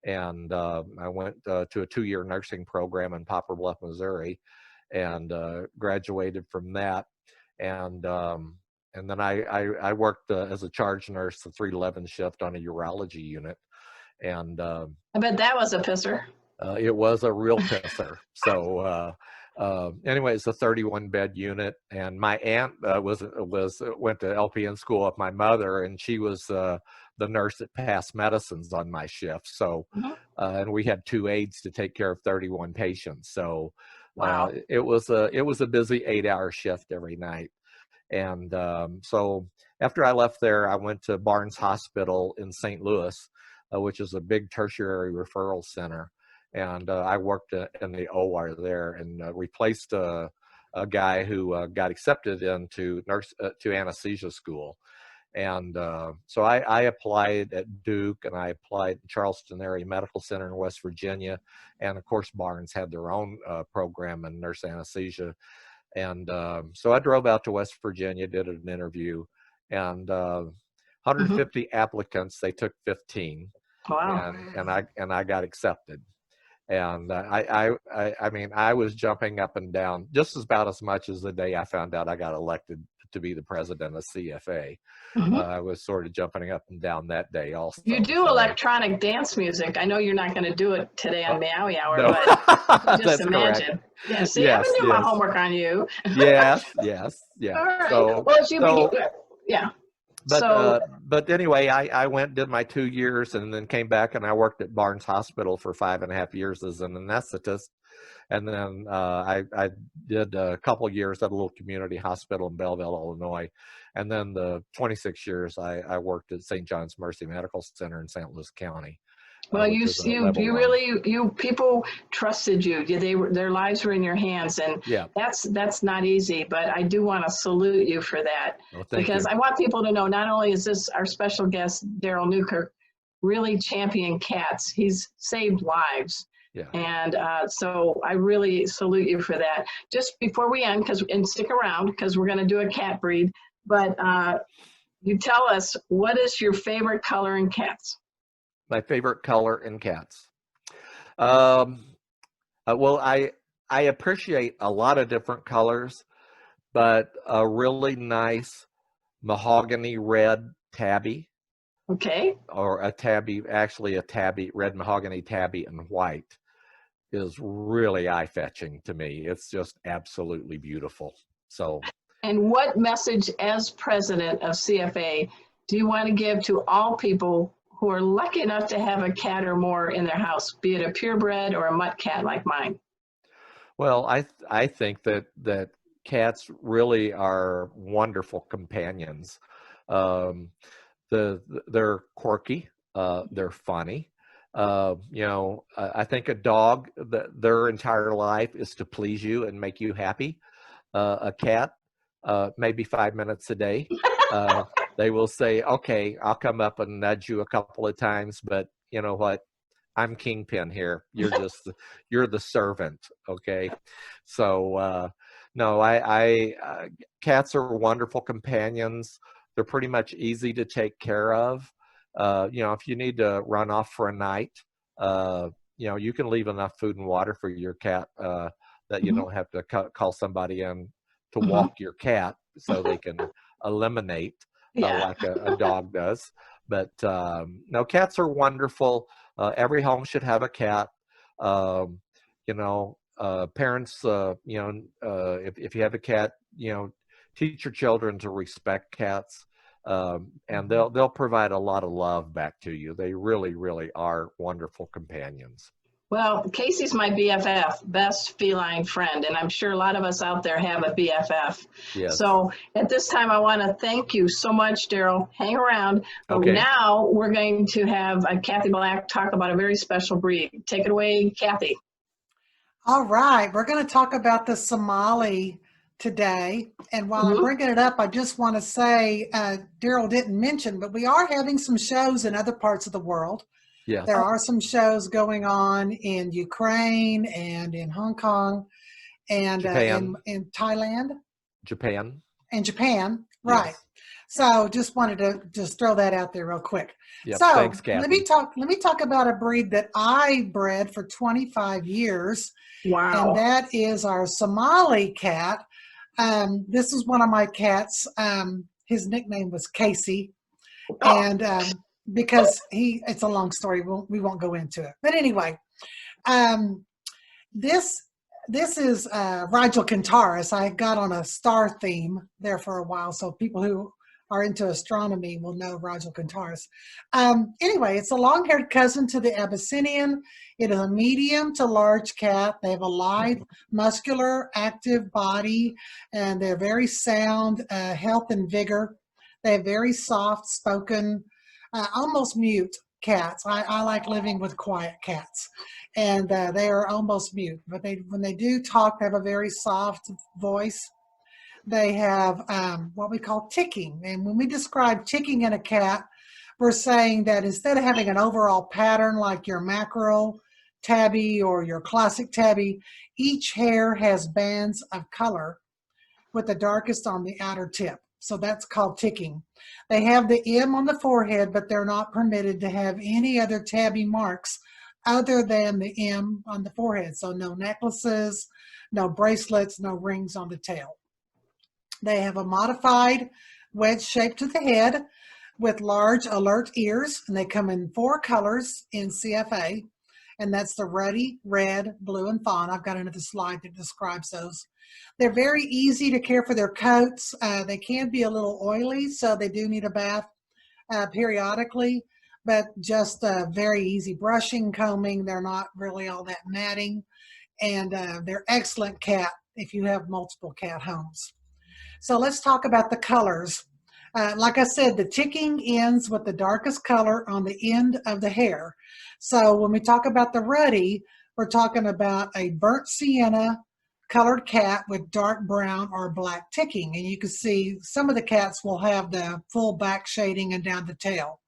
and I went to a 2-year nursing program in Poplar Bluff, Missouri, and graduated from that. And then I worked as a charge nurse, the 311 shift on a urology unit. And I bet that was a pisser. It was a real pisser. So anyway, it's a 31-bed unit, and my aunt went to LPN school with my mother, and she was the nurse that passed medicines on my shift. So, and we had 2 aides to take care of 31 patients. So, wow. It was a busy 8-hour shift every night. And so after I left there, I went to Barnes Hospital in St. Louis, which is a big tertiary referral center. And I worked in the OR there, and replaced a guy who got accepted into to anesthesia school. And so I applied at Duke, and I applied at Charleston Area Medical Center in West Virginia. And of course, Barnes had their own program in nurse anesthesia. And so I drove out to West Virginia, did an interview, and 150 applicants, they took 15. Wow. And I got accepted. And I mean, I was jumping up and down just about as much as the day I found out I got elected to be the president of CFA. I was sort of jumping up and down that day also. You do electronic dance music. I know you're not going to do it today on Meowy Hour, no. but just That's imagine. correct. Yeah, see, I've been doing my homework on you. Yes. All right. So, well, yeah. But anyway, I went, did my 2 years, and then came back, and I worked at Barnes Hospital for 5.5 years as an anesthetist. And then I did a couple of years at a little community hospital in Belleville, Illinois. And then the 26 years I worked at St. John's Mercy Medical Center in St. Louis County. Well, people trusted you. Their lives were in your hands, and that's not easy. But I do want to salute you for that, because I want people to know not only is this our special guest Darrell Newkirk really champion cats, he's saved lives. Yeah. And so I really salute you for that. Just before we end, and stick around because we're going to do a cat breed. But you tell us, what is your favorite color in cats? My favorite color in cats. Well, I appreciate a lot of different colors, but a really nice mahogany red tabby. Okay. Or a tabby, red mahogany tabby and white is really eye-fetching to me. It's just absolutely beautiful. So. And what message, as president of CFA, do you want to give to all people who are lucky enough to have a cat or more in their house, be it a purebred or a mutt cat like mine? Well, I think that cats really are wonderful companions. They're quirky, they're funny. I think a dog, their entire life is to please you and make you happy. A cat, maybe 5 minutes a day. They will say, okay, I'll come up and nudge you a couple of times, but you know what? I'm kingpin here. You're the servant. Okay. So, no, cats are wonderful companions. They're pretty much easy to take care of. If you need to run off for a night, you can leave enough food and water for your cat, that you Mhm. don't have to call somebody in to Mhm. walk your cat so they can eliminate, Yeah. like a dog does. But no, cats are wonderful. Every home should have a cat. Um, Parents, if you have a cat, teach your children to respect cats, and they'll provide a lot of love back to you. They really, really are wonderful companions. Well, Casey's my BFF, best feline friend, and I'm sure a lot of us out there have a BFF. Yes. So at this time, I want to thank you so much, Darrell. Hang around. But Okay. now we're going to have Kathy Black talk about a very special breed. Take it away, Kathy. All right, we're going to talk about the Somali today. And while I'm bringing it up, I just want to say, Darrell didn't mention, but we are having some shows in other parts of the world. Yes. There are some shows going on in Ukraine and in Hong Kong and Japan. in Thailand Japan. and Japan. Right. Yes. So just wanted to just throw that out there real quick. Yep. So Thanks, Kathy. let me talk about a breed that I bred for 25 years. Wow. And that is our Somali cat. This is one of my cats. His nickname was Casey. And because it's a long story, we won't go into it. But anyway, this is Rigel Kentaurus. I got on a star theme there for a while, so people who are into astronomy will know Rigel Kentaurus. Anyway, it's a long-haired cousin to the Abyssinian. It is a medium to large cat. They have a lithe, muscular, active body, and they're very sound, health and vigor. They have very soft-spoken, almost mute cats. I like living with quiet cats, and they are almost mute. But when they do talk, they have a very soft voice. They have what we call ticking. And when we describe ticking in a cat, we're saying that instead of having an overall pattern like your mackerel tabby or your classic tabby, each hair has bands of color with the darkest on the outer tip. So that's called ticking. They have the M on the forehead, but they're not permitted to have any other tabby marks other than the M on the forehead. So no necklaces, no bracelets, no rings on the tail. They have a modified wedge shape to the head with large alert ears, and they come in 4 colors in CFA, and that's the ruddy, red, blue, and fawn. I've got another slide that describes those. They're very easy to care for their coats. They can be a little oily, so they do need a bath periodically, but just very easy brushing, combing. They're not really all that matting, and they're excellent cat if you have multiple cat homes. So let's talk about the colors. Like I said, the ticking ends with the darkest color on the end of the hair. So when we talk about the ruddy, we're talking about a burnt sienna colored cat with dark brown or black ticking. And you can see some of the cats will have the full back shading and down the tail,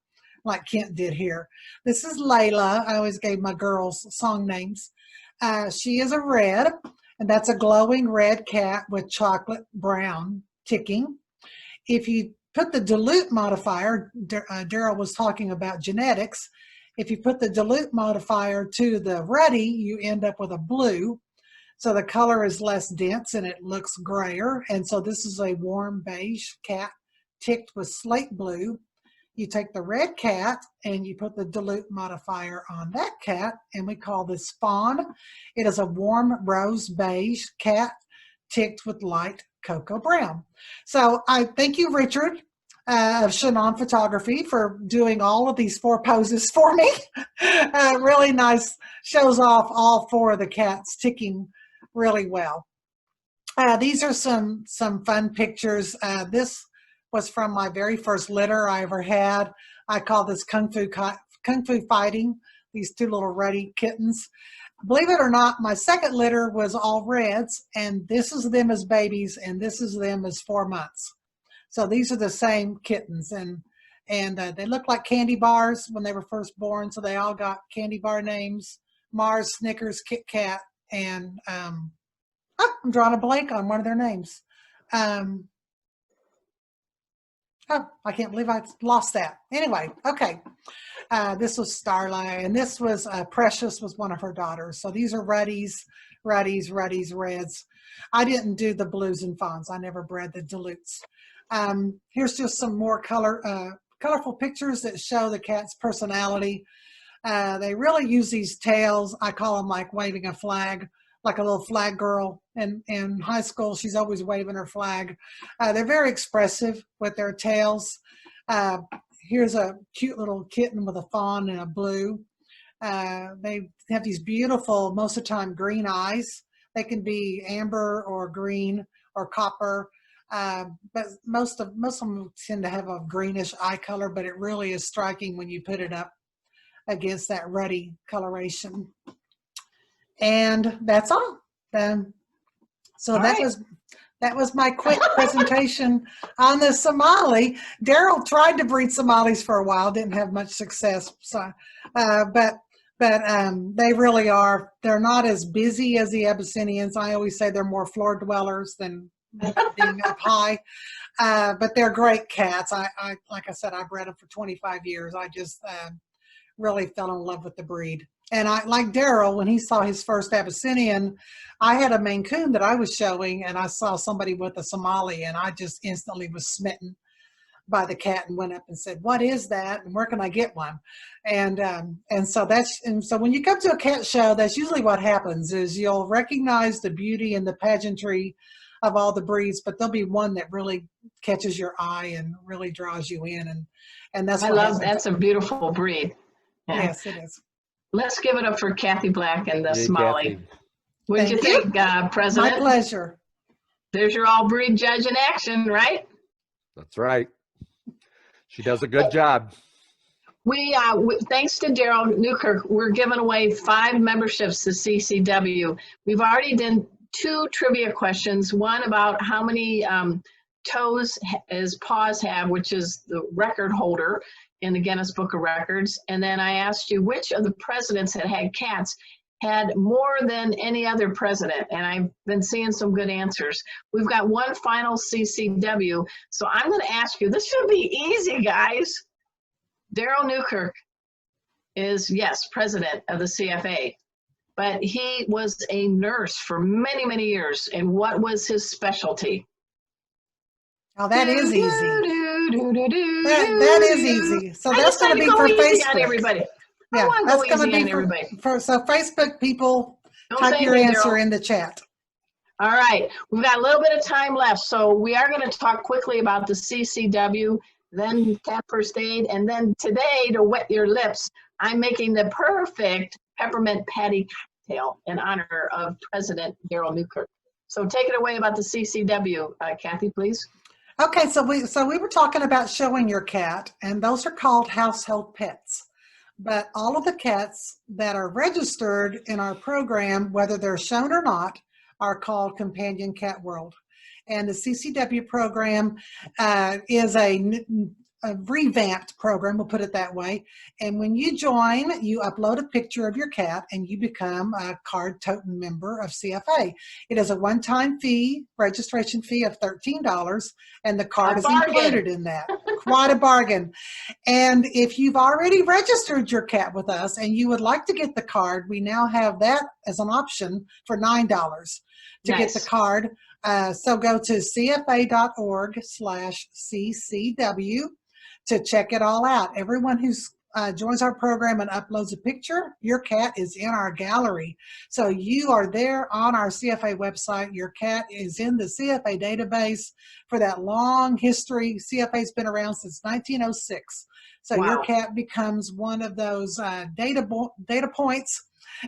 like Kent did here. This is Layla. I always gave my girls song names. She is a red, and that's a glowing red cat with chocolate brown ticking. If you put the dilute modifier, Darrell was talking about genetics. If you put the dilute modifier to the ruddy, you end up with a blue. So the color is less dense and it looks grayer. And so this is a warm beige cat ticked with slate blue. You take the red cat and you put the dilute modifier on that cat, and we call this fawn. It is a warm rose beige cat ticked with light cocoa brown. So I thank you, Richard, of Shannon Photography, for doing all of these 4 poses for me. Really nice, shows off all 4 of the cats ticking really well. These are some fun pictures. This was from my very first litter I ever had. I call this Kung Fu Fighting, these 2 little ruddy kittens. Believe it or not, my second litter was all reds, and this is them as babies, and this is them as 4 months. So these are the same kittens, and they look like candy bars when they were first born. So they all got candy bar names: Mars, Snickers, Kit Kat, and I'm drawing a blank on one of their names. Oh, I can't believe I lost that. Anyway, okay. This was Starlight, and this was Precious was one of her daughters. So these are Ruddies, Reds. I didn't do the blues and fawns. I never bred the dilutes. Here's just some more colorful pictures that show the cat's personality. They really use these tails. I call them like waving a flag, like a little flag girl. And in high school, she's always waving her flag. They're very expressive with their tails. Here's a cute little kitten with a fawn and a blue. They have these beautiful, most of the time, green eyes. They can be amber or green or copper. But most of them tend to have a greenish eye color, but it really is striking when you put it up against that ruddy coloration. And that's all. So that was my quick presentation on the Somali. Darrell tried to breed Somalis for a while, didn't have much success. So, but they really are. They're not as busy as the Abyssinians. I always say they're more floor dwellers than being up high. But they're great cats. I like I said, I bred them for 25 years. I just really fell in love with the breed. And I, like Darrell, when he saw his first Abyssinian, I had a Maine Coon that I was showing, and I saw somebody with a Somali, and I just instantly was smitten by the cat and went up and said, "What is that? And where can I get one?" And so when you come to a cat show, that's usually what happens is you'll recognize the beauty and the pageantry of all the breeds, but there'll be one that really catches your eye and really draws you in, and that's what happens. That's a beautiful breed. Yeah. Yes, it is. Let's give it up for Kathy Black and the Yay, Somali. Kathy. What did you think, President? My pleasure. There's your all breed judge in action, right? That's right. She does a good job. We thanks to Darrell Newkirk, we're giving away 5 memberships to CCW. We've already done 2 trivia questions. One about how many toes his paws have, which is the record holder in the Guinness Book of Records. And then I asked you which of the presidents that had cats had more than any other president. And I've been seeing some good answers. We've got one final CCW. So I'm going to ask you, this should be easy, guys. Darrell Newkirk is, yes, president of the CFA, but he was a nurse for many, many years. And what was his specialty? Oh, that is easy. That is easy. So that's going to be for Facebook. On everybody. Yeah, that's going to be for so Facebook people. Type your answer in the chat. All right, we've got a little bit of time left, so we are going to talk quickly about the CCW, then cat first aid, and then today, to wet your lips, I'm making the perfect peppermint patty cocktail in honor of President Darrell Newkirk. So take it away about the CCW, Kathy, please. Okay, so we were talking about showing your cat, and those are called household pets. But all of the cats that are registered in our program, whether they're shown or not, are called Companion Cat World. And the CCW program is a revamped program, we'll put it that way. And when you join, you upload a picture of your cat and you become a card-toting member of CFA. It is a one-time fee, registration fee of $13, and the card is included in that. Quite a bargain. And if you've already registered your cat with us and you would like to get the card, we now have that as an option for $9 to get the card. So go to cfa.org/CCW to check it all out. Everyone who joins our program and uploads a picture, your cat is in our gallery. So you are there on our CFA website. Your cat is in the CFA database for that long history. CFA's been around since 1906. So your cat becomes one of those data points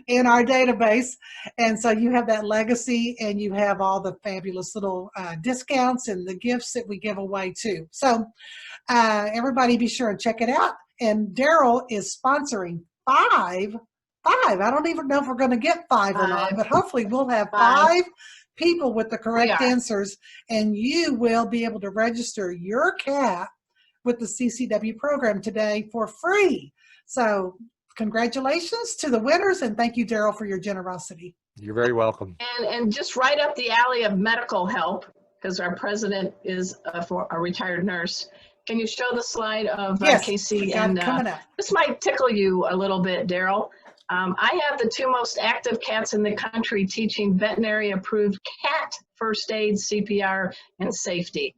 in our database, and so you have that legacy and you have all the fabulous little discounts and the gifts that we give away too. So everybody be sure and check it out. And Darrell is sponsoring five. I don't even know if we're going to get 5 or not, but hopefully we'll have 5 people with the correct We are. answers, and you will be able to register your cat with the CCW program today for free. So congratulations to the winners, and thank you, Darrell, for your generosity. You're very welcome. And just right up the alley of medical help, because our president is a retired nurse. Can you show the slide of Yes, Casey? we got it And coming up. this might tickle you a little bit, Darrell. I have the 2 most active cats in the country teaching veterinary approved cat first aid, CPR, and safety.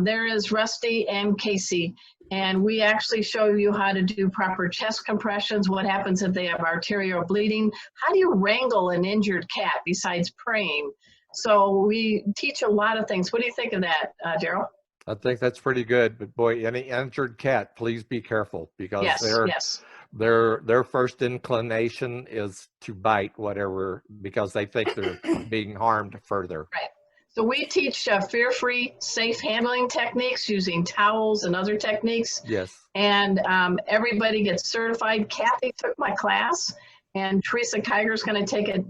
There is Rusty and Casey, and we actually show you how to do proper chest compressions, what happens if they have arterial bleeding, how do you wrangle an injured cat besides praying. So we teach a lot of things. What do you think of that, Darrell? I think that's pretty good, but boy, any injured cat, please be careful, because Yes. their first inclination is to bite whatever, because they think they're being harmed further. Right. So we teach fear-free, safe handling techniques using towels and other techniques. Yes. And everybody gets certified. Kathy took my class, and Teresa Kiger's going to take it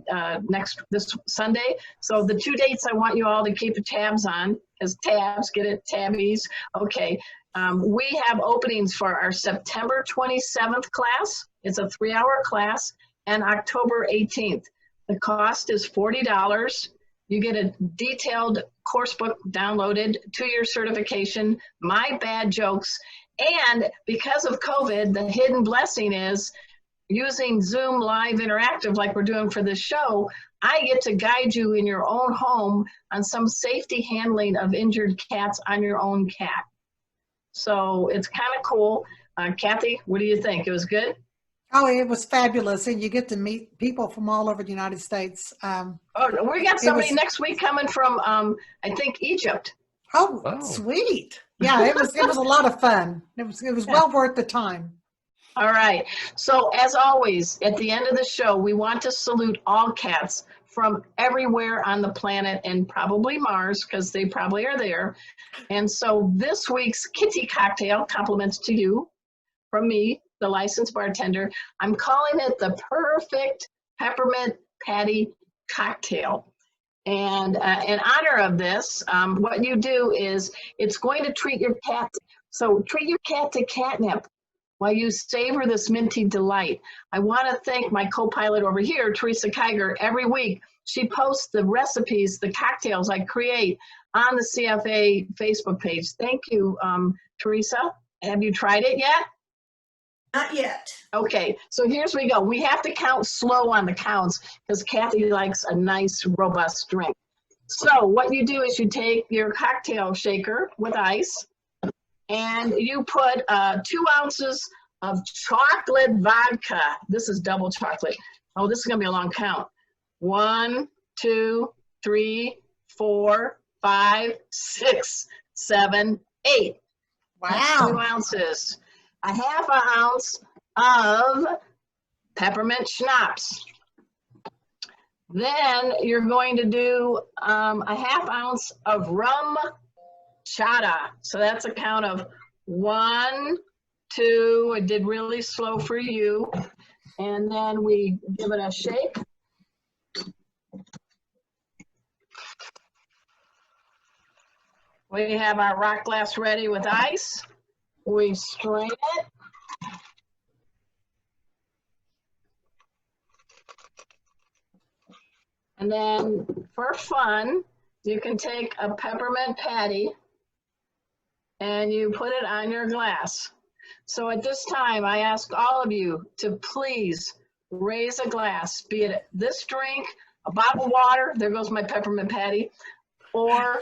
this Sunday. So the 2 dates I want you all to keep tabs on, as tabs, get it, tabbies. Okay. We have openings for our September 27th class. It's a 3-hour class, and October 18th. The cost is $40. You get a detailed course book downloaded, 2-year certification, my bad jokes. And because of COVID, the hidden blessing is using Zoom Live Interactive like we're doing for this show. I get to guide you in your own home on some safety handling of injured cats on your own cat. So it's kind of cool. Kathy, what do you think? It was good? Oh, it was fabulous, and you get to meet people from all over the United States. We got somebody next week coming from, I think, Egypt. Oh, sweet! Yeah, it was a lot of fun. It was well worth the time. All right. So as always, at the end of the show, we want to salute all cats from everywhere on the planet, and probably Mars, because they probably are there. And so this week's kitty cocktail, compliments to you from me, the licensed bartender. I'm calling it the perfect peppermint patty cocktail. And in honor of this, what you do is it's going to treat your cat. So treat your cat to catnip while you savor this minty delight. I want to thank my co-pilot over here, Teresa Kiger. Every week she posts the recipes, the cocktails I create on the CFA Facebook page. Thank you, Teresa. Have you tried it yet? Not yet. Okay, so here's we go. We have to count slow on the counts because Kathy likes a nice, robust drink. So what you do is you take your cocktail shaker with ice, and you put 2 ounces of chocolate vodka. This is double chocolate. Oh, this is going to be a long count. 1, 2, 3, 4, 5, 6, 7, 8. Wow. That's 2 ounces. A half an ounce of peppermint schnapps. Then you're going to do a half ounce of rum chata. So that's a count of 1, 2. I did really slow for you. And then we give it a shake. We have our rock glass ready with ice. We strain it. And then for fun, you can take a peppermint patty and you put it on your glass. So at this time, I ask all of you to please raise a glass, be it this drink, a bottle of water, there goes my peppermint patty, or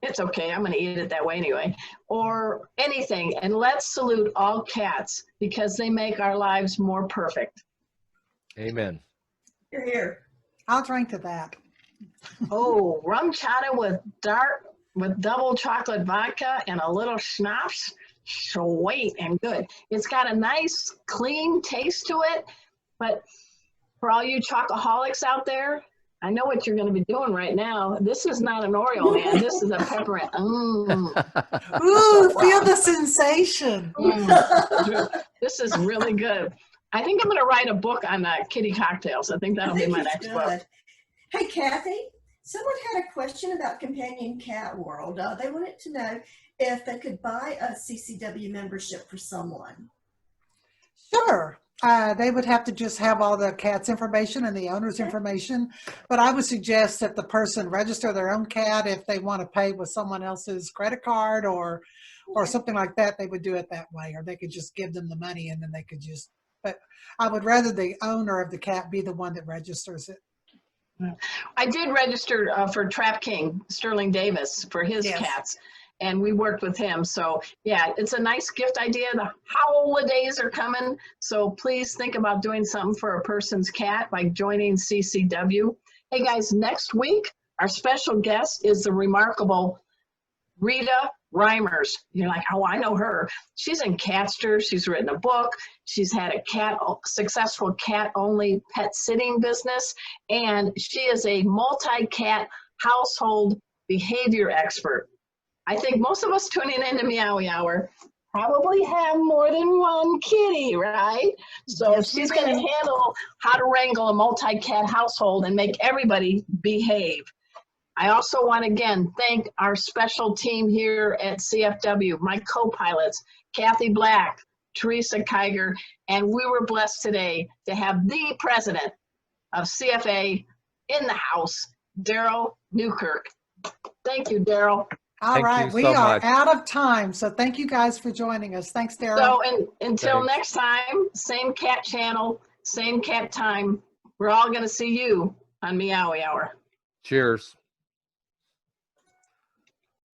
it's okay, I'm going to eat it that way anyway, or anything. And let's salute all cats because they make our lives more perfect. Amen. You're here. I'll drink to that. Oh, rum chata with double chocolate vodka and a little schnapps. Sweet and good. It's got a nice, clean taste to it. But for all you chocoholics out there, I know what you're going to be doing right now. This is not an Oreo, man. This is a peppermint. Ooh, feel the sensation. This is really good. I think I'm going to write a book on kitty cocktails. I think that'll be my next book. Hey, Kathy, Someone had a question about Companion Cat World. They wanted to know if they could buy a CCW membership for someone. Sure. They would have to just have all the cat's information and the owner's information. But I would suggest that the person register their own cat if they want to pay with someone else's credit card or something like that. They would do it that way, or they could just give them the money and then they could just. But I would rather the owner of the cat be the one that registers it. I did register for Trap King, Sterling Davis, for his Yes. cats. And we worked with him. So yeah, it's a nice gift idea. The holidays are coming. So please think about doing something for a person's cat by joining CCW. Hey guys, next week, our special guest is the remarkable Rita Reimers. You're like, oh, I know her. She's in Catster. She's written a book. She's had a successful cat-only pet sitting business. And she is a multi-cat household behavior expert. I think most of us tuning into Meowy Hour probably have more than one kitty, right? So Yes, we she's going to do. handle how to wrangle a multi-cat household and make everybody behave. I also want to again thank our special team here at CFW, my co-pilots, Kathy Black, Teresa Kiger, and we were blessed today to have the president of CFA in the house, Darrell Newkirk. Thank you, Darrell. All Thank right, you we so are much. out of time. So thank you guys for joining us. Thanks, Darrell. So and until Thanks. next time, same cat channel, same cat time. We're all going to see you on Meowy Hour. Cheers.